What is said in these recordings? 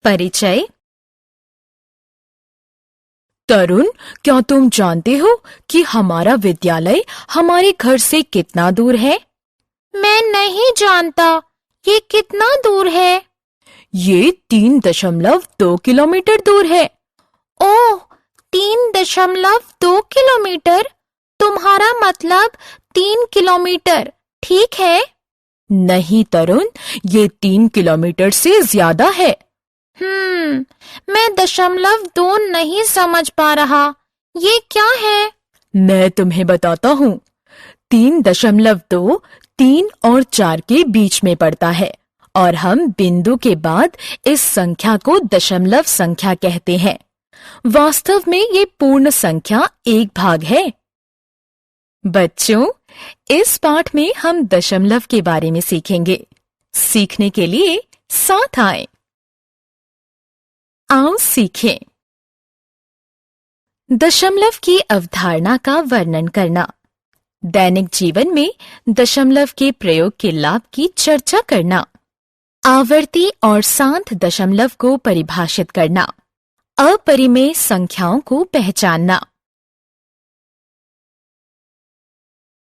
परिचय। तरुण, क्या तुम जानते हो कि हमारा विद्यालय हमारे घर से कितना दूर है? मैं नहीं जानता। ये कितना दूर है? ये 3.2 किलोमीटर दूर है। ओह, 3.2 किलोमीटर। तुम्हारा मतलब 3 किलोमीटर, ठीक है? नहीं तरुण, ये 3 किलोमीटर से ज्यादा है। मैं 0.2 नहीं समझ पा रहा। ये क्या है? मैं तुम्हें बताता हूँ। 3.2 3 और 4 के बीच में पड़ता है और हम बिंदु के बाद इस संख्या को दशमलव संख्या कहते हैं। वास्तव में ये पूर्ण संख्या एक भाग है। बच्चों, इस पाठ में हम दशमलव के बारे में सीखेंगे। सीखने के लिए साथ आएं। आओ सीखें। दशमलव की अवधारणा का वर्णन करना, दैनिक जीवन में दशमलव के प्रयोग के लाभ की चर्चा करना, आवर्ती और शांत दशमलव को परिभाषित करना, अपरिमेय संख्याओं को पहचानना।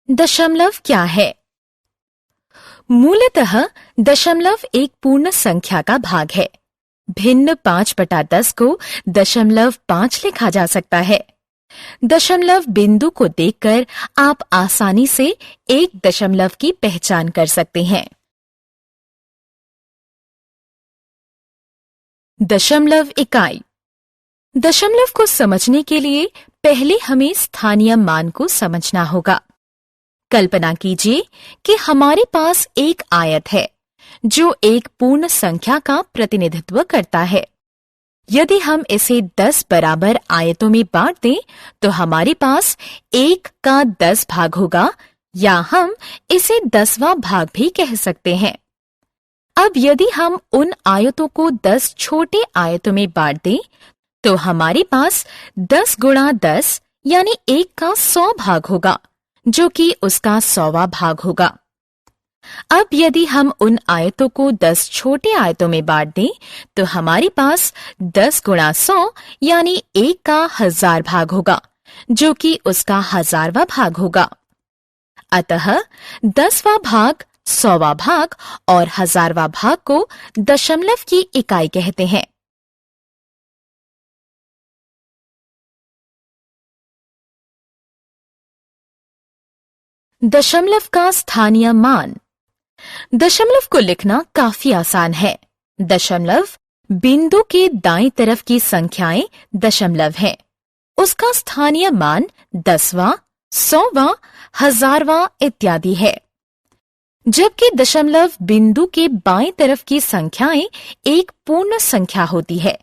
दशमलव क्या है? मूलतः दशमलव एक पूर्ण संख्या का भाग है। भिन्न 5/10 को 0.5 लिखा जा सकता है। दशमलव बिंदु को देखकर आप आसानी से एक दशमलव की पहचान कर सकते हैं। दशमलव इकाई। दशमलव को समझने के लिए पहले हमें स्थानीय मान को समझना होगा। कल्पना कीजिए कि हमारे पास एक आयत है जो एक पूर्ण संख्या का प्रतिनिधित्व करता है। यदि हम इसे 10 बराबर आयतों में बांट दें तो हमारे पास 1 का 10 भाग होगा, या हम इसे 10वां भाग भी कह सकते हैं। अब यदि हम उन आयतों को 10 छोटे आयतों में बांट दें तो हमारे पास 10 गुणा 10 यानी 1 का 100 भाग होगा, जो कि उसका 100वां भाग होगा। अब यदि हम उन आयतों को 10 छोटे आयतों में बांट दें तो हमारे पास 10 गुणा 100 यानी 1 का 1000 भाग होगा, जो कि उसका 1000वां भाग होगा। अतः 10वां भाग, 100वां भाग और 1000वां भाग को दशमलव की इकाई कहते हैं। दशमलव का स्थानीय मान। दशमलव को लिखना काफी आसान है। दशमलव बिंदु के दाईं तरफ की संख्याएं दशमलव हैं। उसका स्थानीय मान 10वां, 100वां, 1000वां इत्यादि है। जबकि दशमलव बिंदु के बाईं तरफ की संख्याएं एक पूर्ण संख्या होती है।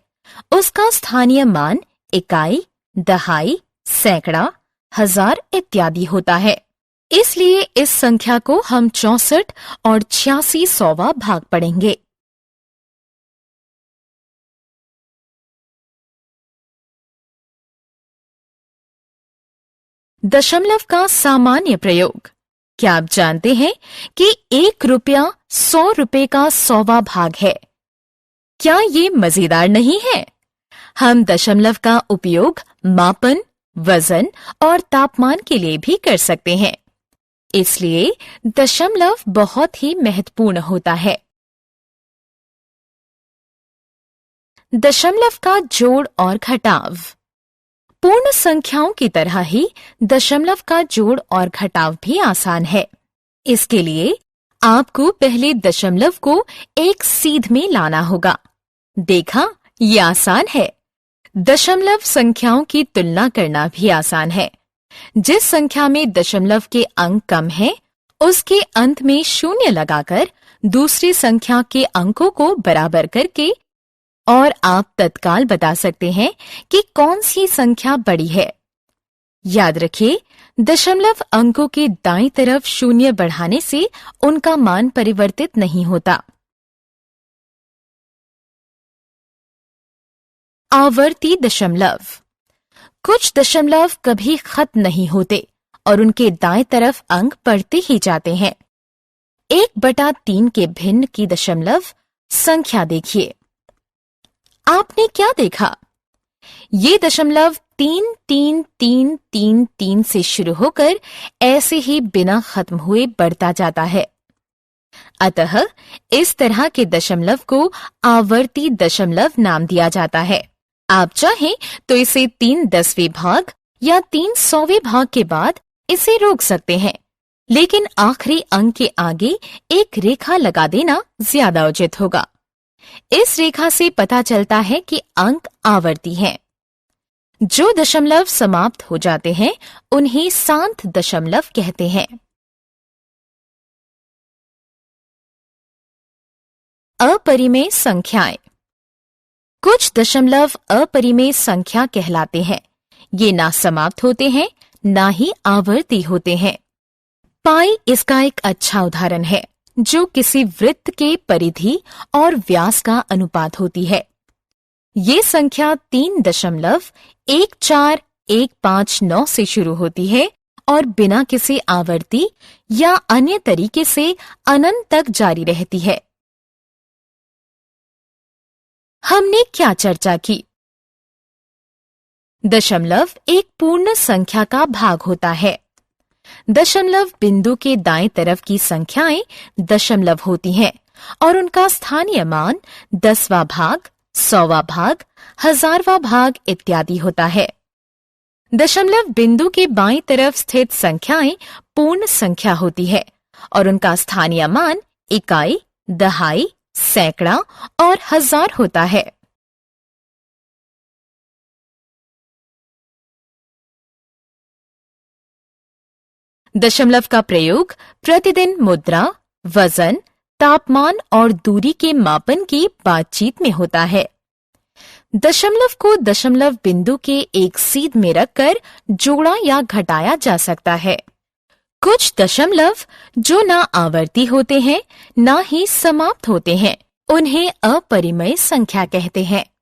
उसका स्थानीय मान इकाई, दहाई, सैकड़ा, 1000 इत्यादि होता है। इसलिए इस संख्या को हम 64 और 86 100वां भाग पढ़ेंगे। दशमलव का सामान्य प्रयोग। क्या आप जानते हैं कि 1 रुपया 100 रुपए का 100वां भाग है? क्या ये मजेदार नहीं है? हम दशमलव का उपयोग मापन, वजन और तापमान के लिए भी कर सकते हैं। इसलिए दशमलव बहुत ही महत्वपूर्ण होता है। दशमलव का जोड़ और घटाव। पूर्ण संख्याओं की तरह ही दशमलव का जोड़ और घटाव भी आसान है। इसके लिए आपको पहले दशमलव को एक सीध में लाना होगा। देखा, ये आसान है। दशमलव संख्याओं की तुलना करना भी आसान है। जिस संख्या में दशमलव के अंक कम हैं, उसके अंत में शून्य लगाकर दूसरी संख्या के अंकों को बराबर करके और आप तत्काल बता सकते हैं कि कौन सी संख्या बड़ी है। याद रखिए, दशमलव अंकों के दाईं तरफ शून्य बढ़ाने से उनका मान परिवर्तित नहीं होता। आवर्ती दशमलव। कुछ दशमलव कभी खत्म नहीं होते और उनके दाएं तरफ अंक बढ़ते ही जाते हैं। 1/3 के भिन्न की दशमलव संख्या देखिए। आपने क्या देखा? ये दशमलव 33333 से शुरू होकर ऐसे ही बिना खत्म हुए बढ़ता जाता है। अतः इस तरह के दशमलव को आवर्ती दशमलव नाम दिया जाता है। आप चाहें तो इसे 3/10वें भाग या 300वें भाग के बाद इसे रोक सकते हैं, लेकिन आखिरी अंक के आगे एक रेखा लगा देना ज्यादा उचित होगा। इस रेखा से पता चलता है कि अंक आवर्ती हैं। जो दशमलव समाप्त हो जाते हैं उन्हें सांत दशमलव कहते हैं। अपरिमेय संख्याएं। कुछ दशमलव अपरिमेय संख्या कहलाते हैं। ये ना समाप्त होते हैं, ना ही आवर्ती होते हैं। पाई इसका एक अच्छा उदाहरण है, जो किसी वृत्त के परिधि और व्यास का अनुपात होती है। ये संख्या 3.14159 से शुरू होती है और बिना किसी आवर्ती या अन्य तरीके से अनंत तक जारी रहती है। हमने क्या चर्चा की? दशमलव एक पूर्ण संख्या का भाग होता है। दशमलव बिंदु के दाएं तरफ की संख्याएं दशमलव होती हैं और उनका स्थानीय मान 10वां भाग, 100वां भाग, 1000वां भाग इत्यादि होता है। दशमलव बिंदु के बाईं तरफ स्थित संख्याएं पूर्ण संख्या होती है और उनका स्थानीय मान इकाई, दहाई, सैकड़ा और हजार होता है। दशमलव का प्रयोग प्रतिदिन मुद्रा, वजन, तापमान और दूरी के मापन की बातचीत में होता है। दशमलव को दशमलव बिंदु के एक सीध में रखकर जोड़ा या घटाया जा सकता है। कुछ दशमलव जो ना आवर्ती होते हैं, ना ही समाप्त होते हैं, उन्हें अपरिमेय संख्या कहते हैं।